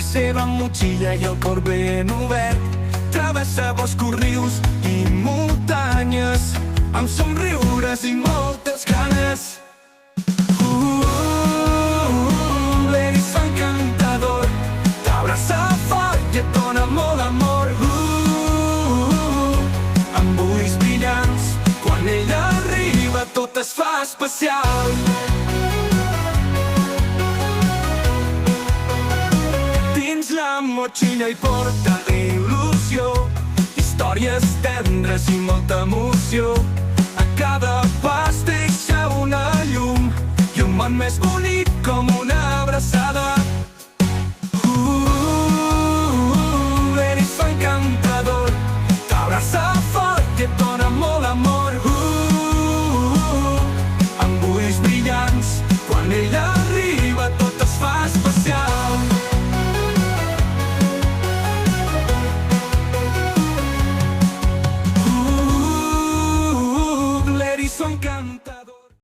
La seva motxilla i el cor ben obert travessa boscos, rius i muntanyes amb somriures i moltes ganes. L'eriçó encantador t'abraça fort i et dona molt amor. Amb ulls brillants, quan ella arriba tot es fa especial. Dins la motxilla hi porta il·lusió, històries tendres i molta emoció. A cada pas deixa una llum i un món més bonic com una abraçada.